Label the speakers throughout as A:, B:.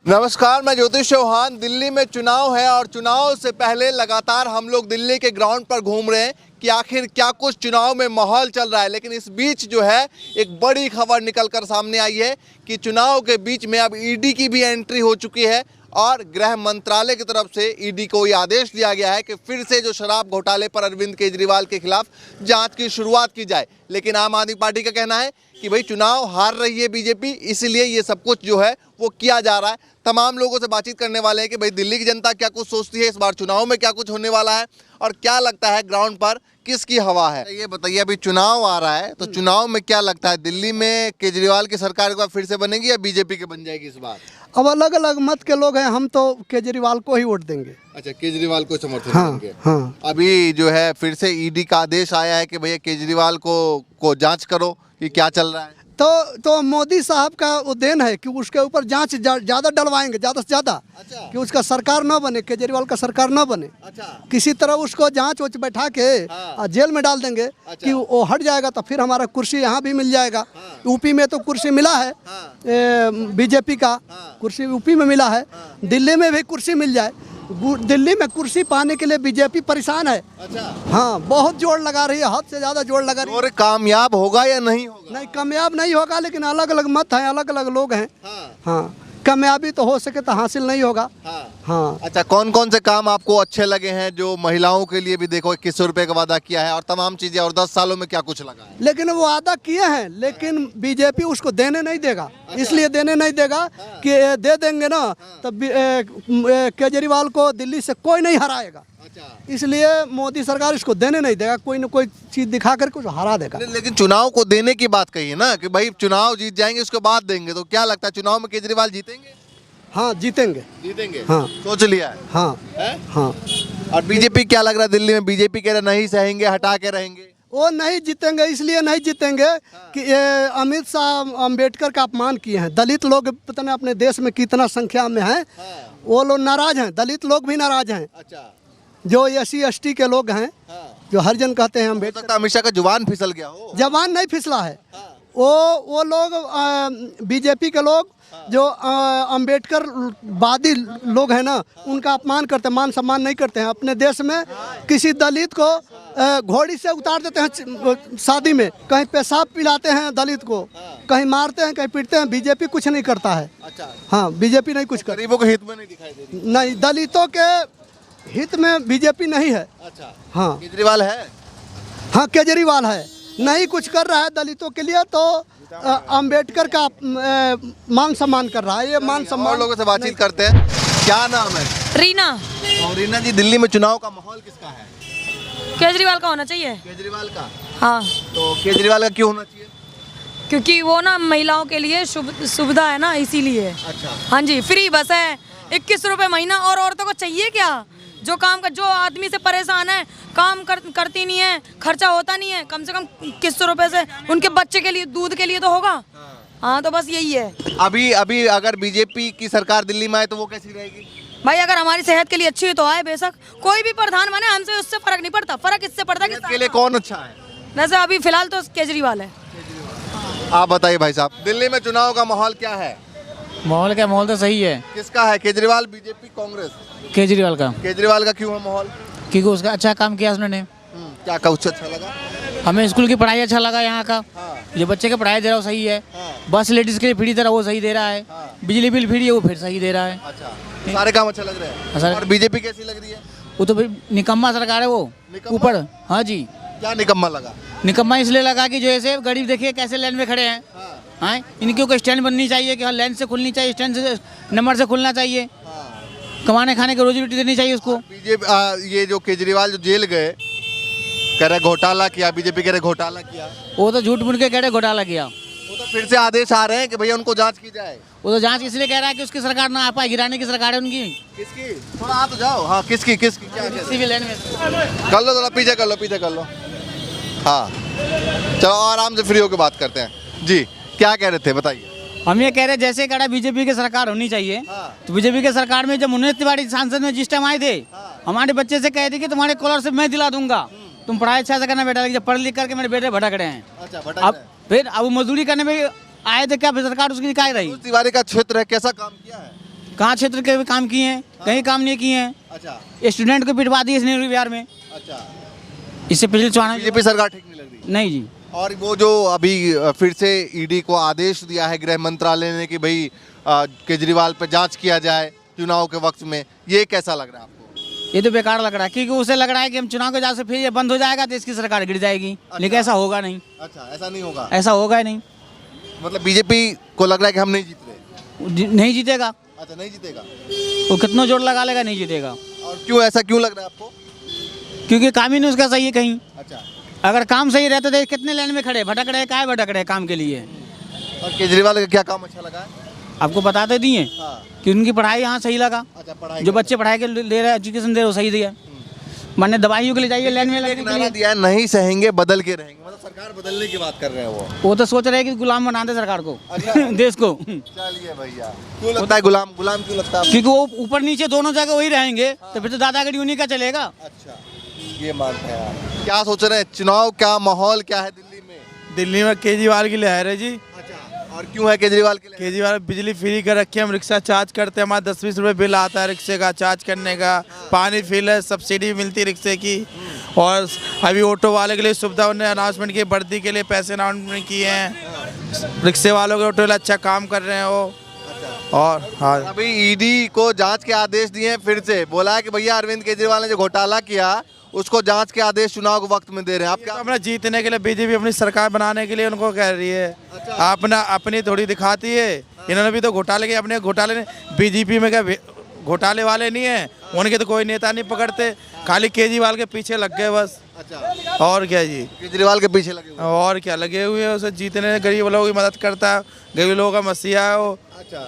A: नमस्कार, मैं ज्योतिष चौहान। दिल्ली में चुनाव है और चुनाव से पहले लगातार हम लोग दिल्ली के ग्राउंड पर घूम रहे हैं कि आखिर क्या कुछ चुनाव में माहौल चल रहा है। लेकिन इस बीच जो है एक बड़ी खबर निकल कर सामने आई है कि चुनाव के बीच में अब ईडी की भी एंट्री हो चुकी है और गृह मंत्रालय की तरफ से ईडी को ये आदेश दिया गया है कि फिर से जो शराब घोटाले पर अरविंद केजरीवाल के खिलाफ जांच की शुरुआत की जाए। लेकिन आम आदमी पार्टी का कहना है कि भाई चुनाव हार रही है बीजेपी, इसलिए ये सब कुछ जो है वो किया जा रहा है। तमाम लोगों से बातचीत करने वाले हैं कि भाई दिल्ली की जनता क्या कुछ सोचती है, इस बार चुनाव में क्या कुछ होने वाला है और क्या लगता है ग्राउंड पर किसकी हवा है। ये बताइए, अभी चुनाव आ रहा है तो चुनाव में क्या लगता है, दिल्ली में केजरीवाल की सरकार एक बार फिर से बनेगी या बीजेपी की बन जाएगी इस बार?
B: अब अलग अलग मत के लोग हैं, हम तो केजरीवाल को ही वोट देंगे।
A: अच्छा, केजरीवाल को समर्थन देंगे।
B: हाँ।
A: अभी जो है फिर से ईडी का आदेश आया है कि भैया केजरीवाल को जांच करो कि क्या चल रहा है।
B: तो मोदी साहब का वो देन है कि उसके ऊपर जांच ज़्यादा डलवाएंगे, ज़्यादा से ज़्यादा।
A: अच्छा।
B: कि उसका सरकार ना बने, केजरीवाल का सरकार ना बने।
A: अच्छा।
B: किसी तरह उसको जांच वोच बैठा के जेल में डाल देंगे।
A: अच्छा।
B: कि वो हट जाएगा तो फिर हमारा कुर्सी यहाँ भी मिल जाएगा। यूपी में तो कुर्सी मिला है, बीजेपी का कुर्सी यूपी में मिला है, दिल्ली में भी कुर्सी मिल जाए। दिल्ली में कुर्सी पाने के लिए बीजेपी परेशान है।
A: अच्छा।
B: हाँ, बहुत जोर लगा रही है, हद से ज्यादा जोर लगा रही है।
A: और कामयाब होगा या नहीं होगा?
B: नहीं, कामयाब नहीं होगा, लेकिन अलग अलग मत हैं, अलग अलग लोग हैं। हाँ, कामयाबी तो हो सके तो हासिल नहीं होगा। हाँ।
A: अच्छा, कौन कौन से काम आपको अच्छे लगे हैं जो महिलाओं के लिए भी देखो 2100 रुपए का वादा किया है और तमाम चीजें, और 10 सालों में क्या कुछ लगा है?
B: लेकिन वो वादा किए हैं, लेकिन बीजेपी उसको देने नहीं देगा। इसलिए देने नहीं देगा कि दे देंगे ना तब केजरीवाल को दिल्ली से कोई नहीं हराएगा। इसलिए मोदी सरकार इसको देने नहीं देगा, कोई न कोई चीज दिखा कर कुछ हरा देगा।
A: लेकिन चुनाव को देने की बात कही है ना कि भाई चुनाव जीत जाएंगे उसके बाद देंगे, तो क्या लगता है चुनाव में केजरीवाल जीतेंगे?
B: हाँ, जीतेंगे।
A: हाँ, सोच लिया है।
B: हाँ
A: है?
B: हाँ।
A: और बीजेपी क्या लग रहा है दिल्ली में? बीजेपी कह रहा नहीं सहेंगे, हटा के रहेंगे। वो
B: नहीं जीतेंगे, इसलिए नहीं जीतेंगे कि ये अमित शाह अम्बेडकर का अपमान किए हैं। दलित लोग पता नहीं अपने देश में कितना संख्या में हैं, वो लोग नाराज हैं, दलित लोग भी नाराज हैं। अच्छा। जो SC ST के लोग हैं, जो हरिजन कहते हैं अम्बेडकर।
A: अमित शाह का जुबान फिसल गया हो?
B: जबान नहीं फिसला है। वो लोग बीजेपी के लोग जो अम्बेडकर वादी लोग हैं ना, उनका अपमान करते हैं, मान सम्मान नहीं करते हैं। अपने देश में किसी दलित को घोड़ी से उतार देते हैं शादी में, कहीं पेशाब पिलाते हैं दलित को, कहीं मारते हैं, कहीं पीटते हैं। बीजेपी कुछ नहीं करता है। अच्छा। हाँ, बीजेपी नहीं कुछ करता।
A: गरीबों के हित में नहीं दिखाई दे रही।
B: नहीं, दलितों के हित में बीजेपी नहीं है। अच्छा। हाँ,
A: केजरीवाल है।
B: हाँ, केजरीवाल है, नहीं कुछ कर रहा है दलितों के लिए, तो अंबेडकर का मान सम्मान कर रहा है। ये मान सम्मान।
A: लोगों से बातचीत करते हैं। क्या नाम है?
C: रीना।
A: और रीना जी, दिल्ली में चुनाव का माहौल किसका है?
C: केजरीवाल का होना चाहिए।
A: केजरीवाल का?
C: हाँ।
A: तो केजरीवाल का क्यों होना चाहिए?
C: क्योंकि वो ना महिलाओं के लिए सुविधा है ना, इसीलिए। अच्छा। हाँ जी, फ्री बस है, 21 रुपए महीना। और औरतों को चाहिए क्या? जो जो आदमी से परेशान है, काम करती नहीं है, खर्चा होता नहीं है, कम से कम 21 रुपए से उनके बच्चे के लिए, दूध के लिए तो होगा। हाँ, तो बस यही है।
A: अभी अगर बीजेपी की सरकार दिल्ली में आए तो वो कैसी रहेगी?
C: भाई अगर हमारी सेहत के लिए अच्छी है तो आए, बेशक कोई भी प्रधान बने, हमसे उससे फर्क नहीं पड़ता। फर्क इससे पड़ता है
A: के लिए कौन अच्छा है।
C: वैसे अभी फिलहाल तो केजरीवाल है।
A: आप बताइए भाई साहब, दिल्ली में चुनाव का माहौल क्या है?
D: माहौल क्या, माहौल तो सही है।
A: किसका है? केजरीवाल, बीजेपी, कांग्रेस?
D: केजरीवाल का।
A: केजरीवाल का क्यों है माहौल?
D: क्योंकि उसका अच्छा काम किया उसने।
A: क्या कुछ अच्छा लगा?
D: हमें स्कूल की पढ़ाई अच्छा लगा यहाँ का। जो बच्चे के पढ़ाई दे रहा है वो सही है। बस लेडीज के लिए फ्री दे रहा है वो सही दे रहा है। बिजली बिल फ्री है वो फिर सही दे रहा है।
A: अच्छा, सारे काम अच्छा लग रहे हैं। और बीजेपी कैसी लग रही है?
D: वो तो निकम्मा सरकार है वो ऊपर। हाँ जी।
A: क्या निकम्मा लगा?
D: निकम्मा इसलिए लगा कि जो ऐसे गरीब देखिए कैसे लाइन में खड़े हैं। हाँ, इनकी कोई स्टैंड बननी चाहिए कि हाँ लाइन से खुलनी चाहिए, स्टैंड से नंबर से खुलना चाहिए। कमाने खाने की रोजी रोटी देनी चाहिए उसको।
A: बीजेपी ये जो केजरीवाल जो जेल गए, कह रहे घोटाला किया, बीजेपी कह रहे घोटाला किया।
D: वो तो झूठ मूठ के कह रहे घोटाला किया।
A: वो तो फिर से आदेश आ रहे हैं कि भैया उनको जांच की जाए।
D: वो तो जांच इसलिए कह रहा है कि उसकी सरकार ना आ पाए, गिराने की सरकार है उनकी।
A: किसकी? थोड़ा आ तो जाओ। हाँ, किसकी किसकी क्या
D: सिविल लाइन में
A: कर लो, थोड़ा पीछे कर लो। हाँ, चलो आराम से फ्री होकर बात करते हैं। जी, क्या कह रहे थे बताइए।
D: हम ये कह रहे जैसे कह रहा बीजेपी की सरकार होनी चाहिए। तो बीजेपी की सरकार में जब मनोज तिवारी सांसद में जिस टाइम आए थे, हमारे बच्चे से कह दी कि तुम्हारे स्कॉलरशिप मैं दिला दूंगा, तुम पढ़ाई अच्छा से करना बेटा। जब पढ़ लिख करके मेरे बेटे भटक रहे हैं। अच्छा, अब मजदूरी करने में आए थे, क्या सरकार उसकी क्या रही?
A: तिवारी का क्षेत्र है, कैसा काम किया है?
D: कहाँ क्षेत्र के भी काम किए हैं, कहीं काम नहीं किए हैं।
A: अच्छा
D: स्टूडेंट को पिटवा दिए इसने बिहार में।
A: अच्छा,
D: इससे पिछले चुनाव
A: बीजेपी सरकार ठीक नहीं लग रही।
D: नहीं जी।
A: और वो जो अभी फिर से ईडी को आदेश दिया है गृह मंत्रालय ने कि भाई केजरीवाल पर जांच किया जाए चुनाव के वक्त में, ये कैसा लग रहा है आपको?
D: ये तो बेकार लग रहा है, क्योंकि उसे लग रहा है कि हम चुनाव के वजह से फिर ये बंद हो जाएगा तो इसकी सरकार गिर जाएगी। लेकिन ऐसा होगा नहीं।
A: अच्छा, ऐसा नहीं होगा।
D: ऐसा होगा ही नहीं।
A: मतलब बीजेपी को लग रहा है कि हम नहीं जीत रहे।
D: नहीं जीतेगा।
A: अच्छा, नहीं जीतेगा।
D: वो कितना जोर लगा लेगा, नहीं जीतेगा।
A: और क्यों, ऐसा क्यों लग रहा है आपको?
D: क्योंकि काम ही नहीं उसका सही है कहीं।
A: अच्छा,
D: अगर काम सही रहता तो कितने लाइन में खड़े भटक रहे, काहे भटक रहे काम के लिए।
A: और केजरीवाल का क्या काम अच्छा लगा है?
D: आपको बताते दिए
A: हाँ।
D: कि उनकी पढ़ाई यहाँ सही लगा।
A: अच्छा, पढ़ाई
D: जो बच्चे पढ़ाई के ले रहे हैं, एजुकेशन दे रहे, वो सही दिया। मैंने दवाइयों के लिए जाइए लाइन में लगने के
A: नारा
D: लिए।
A: दिया है, नहीं सहेंगे बदल के रहेंगे, मतलब सरकार बदलने की बात कर रहे हैं
D: वो तो सोच रहे हैं कि गुलाम बना दे सरकार को, देश को।
A: चलिए भैया, क्यों लगता है गुलाम क्यों लगता है?
D: क्योंकि वो ऊपर नीचे दोनों जगह वही रहेंगे, तो फिर तो दादागिरी उन्हीं का चलेगा।
A: अच्छा, ये मानते हैं आप। क्या सोच रहे हैं, चुनाव क्या माहौल क्या है दिल्ली में?
E: दिल्ली में केजरीवाल की लहर है जी।
A: अच्छा, और क्यों है केजरीवाल के लिए?
E: केजरीवाल बिजली फ्री कर रखी है, हम रिक्शा चार्ज करते हैं, हमारा 10-20 रुपये बिल आता है रिक्शे का चार्ज करने का। पानी फ्री है, सब्सिडी मिलती है रिक्शे की। और अभी ऑटो वाले के लिए सुविधा उन्होंने अनाउंसमेंट की, वर्दी के लिए पैसे अनाउंसमेंट किए हैं। रिक्शे वालों के ऑटो वाले अच्छा काम कर रहे हैं वो। और हाँ,
A: अभी ईडी को जांच के आदेश दिए हैं, फिर से बोला है कि भैया अरविंद केजरीवाल ने जो घोटाला किया उसको जांच के आदेश चुनाव के वक्त में दे रहे हैं। आप क्या?
E: अपना जीतने के लिए बीजेपी अपनी सरकार बनाने के लिए उनको कह रही है। अपना अपनी थोड़ी दिखाती है। इन्होंने भी तो घोटाले के, अपने घोटाले ने बीजेपी में क्या घोटाले वाले नहीं है, उनके तो कोई नेता नहीं पकड़ते, खाली केजरीवाल के पीछे लग गए बस।
A: अच्छा,
E: और क्या जी,
A: केजरीवाल के पीछे लगे हुए।
E: और क्या लगे हुए हैं, उसे जीतने, गरीब लोगों की मदद करता है, गरीब लोगों का मसीहा है वो।
A: अच्छा,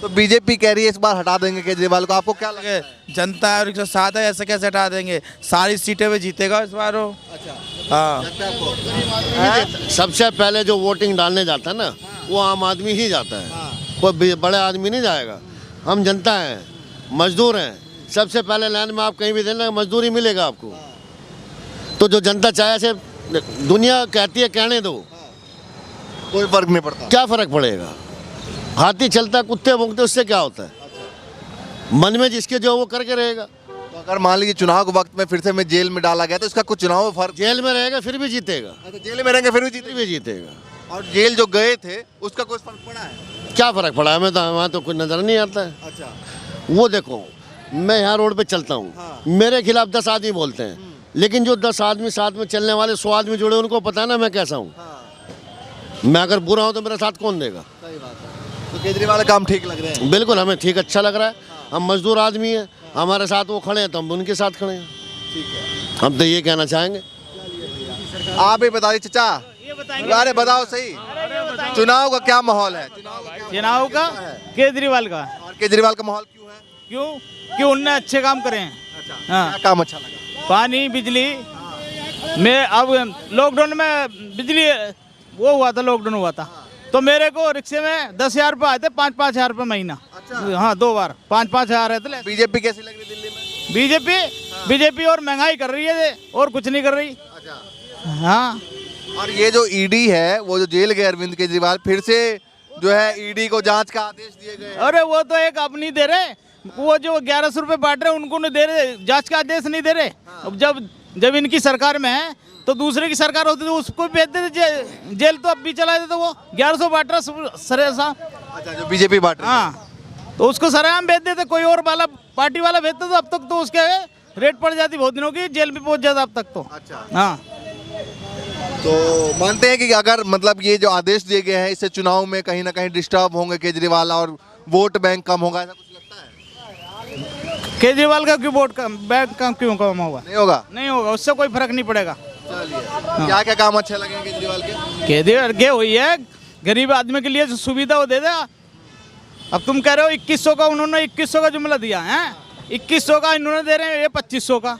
A: तो बीजेपी कह रही है इस बार हटा देंगे केजरीवाल को, आपको क्या लगे?
E: जनता और 107 है, ऐसे कैसे हटा देंगे? सारी सीटें पे जीतेगा इस बार वो।
A: अच्छा,
E: हाँ,
F: सबसे पहले जो वोटिंग डालने जाता है ना, वो आम आदमी ही जाता है, कोई बड़े आदमी नहीं जाएगा। हम जनता हैं, मजदूर हैं, सबसे पहले लाइन में आप कहीं भी देना मजदूरी मिलेगा आपको। तो जो जनता चाहे से दुनिया कहती है कहने दो,
A: कोई फर्क नहीं पड़ता।
F: क्या फर्क पड़ेगा? हाथी चलता कुत्ते भौंकते, उससे क्या होता है? मन में जिसके जो वो करके रहेगा।
A: तो अगर मान लीजिए चुनाव के वक्त में फिर से मैं जेल में डाला गया तो इसका कुछ चुनाव में फर्क?
F: जेल में रहेगा फिर भी जीतेगा,
A: अच्छा, जेल में रहेंगे फिर भी
F: फिर भी जीतेगा।
A: और जेल जो गए थे उसका कुछ फर्क पड़ा है?
F: क्या फर्क पड़ा? हमें तो वहाँ तो कुछ नजर नहीं आता है।
A: अच्छा,
F: वो देखो, मैं यहाँ रोड पे चलता हूँ, मेरे खिलाफ 10 आदमी बोलते हैं, लेकिन जो 10 आदमी साथ में चलने वाले 100 आदमी जुड़े, उनको पता है ना मैं कैसा हूँ। मैं अगर बुरा हूँ तो मेरा साथ कौन देगा?
A: सही बात है। तो केजरीवाल का काम ठीक लग रहे हैं?
F: बिल्कुल, हमें ठीक अच्छा लग रहा है। हम मजदूर आदमी हैं, हमारे साथ वो खड़े हैं तो हम उनके साथ खड़े हैं।
A: ठीक है,
F: हम तो ये कहना चाहेंगे।
A: आप ही बताइए चाचा, अरे बताओ सही, चुनाव का क्या माहौल है?
G: चुनाव का केजरीवाल का।
A: और केजरीवाल का माहौल क्यों है?
G: क्यों? क्यों उनने अच्छे काम करे हैं।
A: अच्छा,
G: हाँ।
A: क्या काम अच्छा लगा?
G: पानी बिजली में, अब लॉकडाउन में बिजली वो हुआ था, लॉकडाउन हुआ था तो मेरे को रिक्शे में 10,000 रुपये आए थे, 5-5 हज़ार रुपये महीना।
A: अच्छा।
G: हाँ, 2 बार 5-5 हज़ार आए थे।
A: बीजेपी कैसी लग रही दिल्ली में?
G: बीजेपी और महंगाई कर रही है और कुछ नहीं कर रही।
A: अच्छा,
G: हाँ,
A: और ये जो ईडी है, वो जो जेल गए अरविंद केजरीवाल, फिर से जो है ईडी को जांच का आदेश दिए गए।
G: अरे वो तो एक अपनी दे रहे, वो जो 1100 रुपये बांट रहे उनको नहीं दे रहे, जांच का आदेश नहीं दे रहे। अब जब इनकी सरकार में है तो दूसरे की सरकार होती तो उसको भेज देते जेल, तो अब भी चला देते। वो 1100 बांट रहा सरेआम।
A: अच्छा, जो बीजेपी बांट रही है।
G: हाँ, तो उसको सरेआम भेज देते, कोई और वाला पार्टी वाला भेजते तो अब तक तो उसके रेट पड़ जाती बहुत दिनों की, जेल भी पहुंच जाता अब तक तो।
A: अच्छा,
G: हाँ,
A: तो मानते हैं कि अगर मतलब ये जो आदेश दिए गए हैं इससे चुनाव में कहीं ना कहीं डिस्टर्ब होंगे केजरीवाल और वोट बैंक कम होगा, ऐसा कुछ लगता है?
G: केजरीवाल का क्यों वोट कम, बैंक कम क्यों कम होगा?
A: नहीं होगा।
G: नहीं होगा, उससे कोई फर्क नहीं पड़ेगा।
A: चलिए, क्या क्या काम अच्छे लगे केजरीवाल के?
G: केजरीवाल के हुई है, गरीब आदमी के लिए जो सुविधा वो दे दे। अब तुम कह रहे हो 2100 का, उन्होंने 2100 का जुमला दिया है, 2100 का इन्होंने दे रहे हैं, ये 2500 का।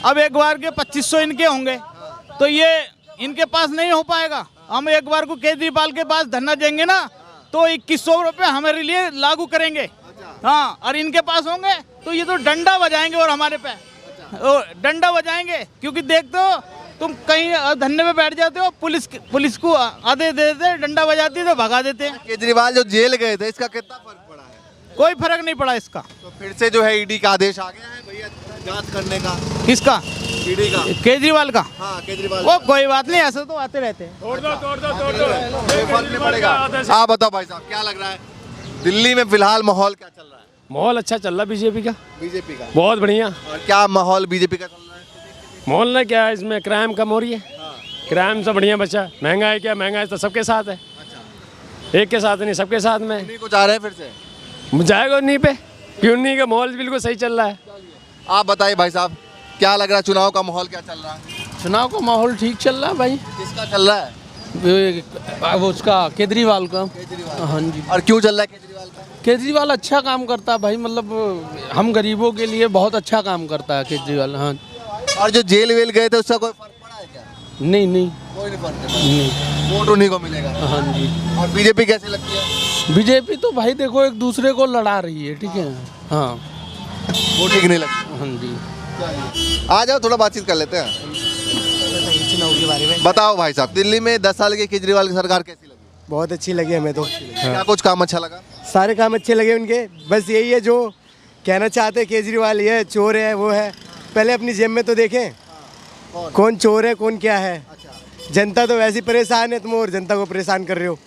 G: अब एक बार के 2500 इनके होंगे तो ये इनके पास नहीं हो पाएगा। हम एक बार को केजरीवाल के पास धरना देंगे ना तो 2100 रुपये हमारे लिए लागू करेंगे। हाँ, और इनके पास होंगे तो ये तो डंडा बजाएंगे और हमारे पे डंडा बजाएंगे। क्योंकि देखते हो तुम कहीं धरने में बैठ जाते हो, पुलिस को आधे दे देते, डंडा बजाती है तो भगा देते हैं।
A: केजरीवाल जो जेल गए थे इसका कितना फर्क पड़ा है?
G: कोई फर्क नहीं पड़ा इसका।
A: तो फिर से जो है ईडी का आदेश आ गया है भैया जांच करने का,
G: किसका?
A: ईडी का।
G: केजरीवाल का।
A: हाँ केजरीवाल।
G: वो कोई बात नहीं, ऐसे तो आते रहते हैं।
A: कोई फर्क नहीं पड़ेगा। आप बताओ भाई साहब क्या लग रहा है दिल्ली में फिलहाल माहौल क्या चल रहा है?
H: माहौल अच्छा चल रहा है बीजेपी का,
A: बीजेपी का
H: बहुत बढ़िया।
A: और क्या माहौल बीजेपी का चल रहा है?
H: माहौल ना क्या है, इसमें क्राइम कम हो रही है, क्राइम से बढ़िया बचा। महंगाई क्या, महंगाई तो सबके साथ है, एक के साथ नहीं सबके साथ में।
A: उन्हीं को जा रहे हैं फिर से,
H: जाएगा उन्हीं पे, कि उन्हीं का माहौल बिल्कुल सही चल रहा है।
A: आप बताइए भाई साहब क्या लग रहा है चुनाव का माहौल क्या चल रहा है?
I: चुनाव का माहौल ठीक चल रहा है भाई।
A: किसका चल रहा है?
I: वो उसका केजरीवाल का। हाँ जी।
A: और क्यों चल रहा है केजरीवाल का?
I: केजरीवाल अच्छा काम करता है भाई, मतलब हम गरीबों के लिए बहुत अच्छा काम करता है केजरीवाल। हाँ।
A: और जो जेल वेल गए थे उसका कोई फर्क पड़ा है क्या?
I: नहीं नहीं
A: कोई नहीं फर्क
I: नहीं।
A: वोट उन्हीं को मिलेगा।
I: हाँ जी।
A: और बीजेपी कैसी लगती है?
I: बीजेपी तो भाई देखो एक दूसरे को लड़ा रही है, ठीक है। हाँ
A: वो ठीक नहीं लगती।
I: हाँ जी।
A: आ जाओ थोड़ा बातचीत कर लेते हैं।
J: चुनाव के बारे में
A: बताओ भाई साहब दिल्ली में 10 साल की केजरीवाल की सरकार कैसी लगी?
J: बहुत अच्छी लगी हमें तो।
A: क्या कुछ काम अच्छा लगा?
J: सारे काम अच्छे लगे उनके, बस यही है जो कहना चाहते हैं केजरीवाल ये चोर है वो है, पहले अपनी जेब में तो देखें कौन चोर है कौन क्या है। जनता तो वैसे ही परेशान है, तुम और जनता को परेशान कर रहे हो।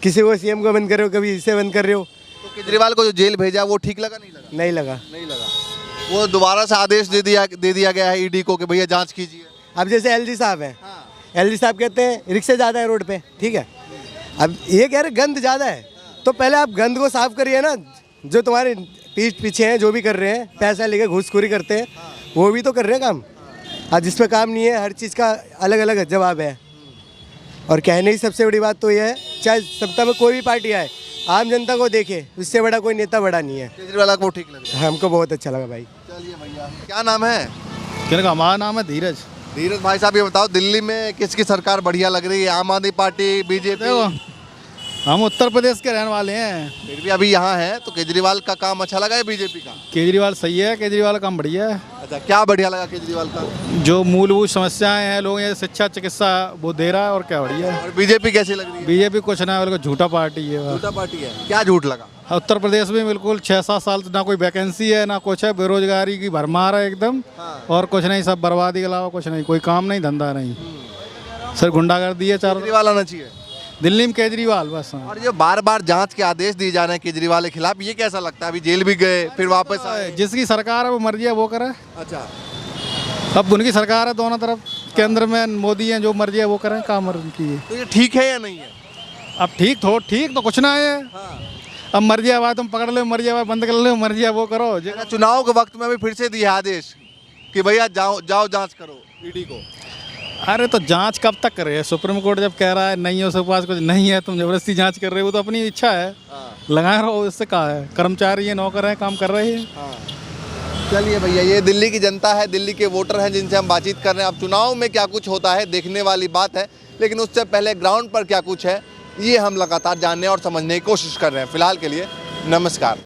J: किसी को सीएम को बंद कर रहे हो, कभी इसे बंद कर रहे हो।
A: तो केजरीवाल को जो जेल भेजा वो ठीक लगा नहीं लगा?
J: नहीं लगा।
A: नहीं लगा। वो दोबारा से आदेश दे दिया गया है ईडी को कि भैया जांच कीजिए।
J: अब जैसे एलजी साहब हैं, एलजी साहब कहते हैं रिक्शे ज़्यादा है रोड पे, ठीक है। अब ये कह रहे गंद ज़्यादा है, तो पहले आप गंद को साफ करिए ना। जो तुम्हारे पीठ पीछे हैं जो भी कर रहे हैं, पैसा लेके घूसखोरी करते हैं, वो भी तो कर रहे हैं काम। आज जिस पे काम नहीं है, हर चीज़ का अलग अलग जवाब है। और कहने की सबसे बड़ी बात तो ये है, चाहे सत्ता में कोई भी पार्टी आए, आम जनता को देखे, उससे बड़ा कोई नेता बड़ा नहीं है।
A: केजरीवाल को ठीक लगा?
J: हमको बहुत अच्छा लगा भाई।
A: चलिए भैया क्या नाम है?
E: हमारा नाम है धीरज।
A: धीरज भाई साहब ये बताओ दिल्ली में किसकी सरकार बढ़िया लग रही है? आम आदमी पार्टी, बीजेपी?
E: हम उत्तर प्रदेश के रहने वाले हैं,
A: फिर भी अभी यहाँ है तो केजरीवाल का काम अच्छा लगा है बीजेपी का?
E: केजरीवाल सही है, केजरीवाल का काम बढ़िया है।
A: अच्छा क्या बढ़िया लगा केजरीवाल का?
E: जो मूलभूत समस्याएं हैं लोगों ये शिक्षा चिकित्सा वो दे रहा है, और क्या बढ़िया है।
A: और बीजेपी कैसी लग रही है?
E: बीजेपी कुछ ना, बिल्कुल झूठा पार्टी है।
A: झूठा पार्टी है? क्या झूठ लगा?
E: उत्तर प्रदेश में बिल्कुल 6-7 साल से ना कोई वैकेंसी है ना कुछ है, बेरोजगारी की भरमार है एकदम। और कुछ नहीं, सब बर्बादी के अलावा कुछ नहीं, कोई काम नहीं धंधा नहीं, सर गुंडागर्दी है चारों।
A: केजरीवाल आना चाहिए
E: दिल्ली में, केजरीवाल बस। हाँ।
A: और जो बार बार जांच के आदेश दिए जा रहे हैं केजरीवाल के खिलाफ, ये कैसा लगता है? अभी जेल भी गए फिर वापस आए।
E: जिसकी सरकार है वो मर्जी है वो करे।
A: अच्छा
E: अब उनकी सरकार है दोनों तरफ, केंद्र में मोदी है, जो मर्जी है वो करें, काम उनकी है।
A: तो ये ठीक है या नहीं है?
E: अब ठीक तो कुछ ना है। अब मर्जी आवाज तुम पकड़ लो, मर्जी आवाज बंद कर लो, मर्जी है वो करो।
A: चुनाव के वक्त में अभी फिर से दिया आदेश कि भैया जाओ जांच करो ईडी को।
E: अरे तो जांच कब तक करे? सुप्रीम कोर्ट जब कह रहा है नहीं है उसके पास कुछ नहीं है, तुम जबरदस्ती जांच कर रहे हो, तो अपनी इच्छा है, लगाए रहो। इससे कहा है, कर्मचारी है, नौकर है, काम कर रहे हैं।
A: चलिए भैया ये दिल्ली की जनता है, दिल्ली के वोटर हैं जिनसे हम बातचीत कर रहे हैं। अब चुनाव में क्या कुछ होता है देखने वाली बात है, लेकिन उससे पहले ग्राउंड पर क्या कुछ है ये हम लगातार जानने और समझने की कोशिश कर रहे हैं। फिलहाल के लिए नमस्कार।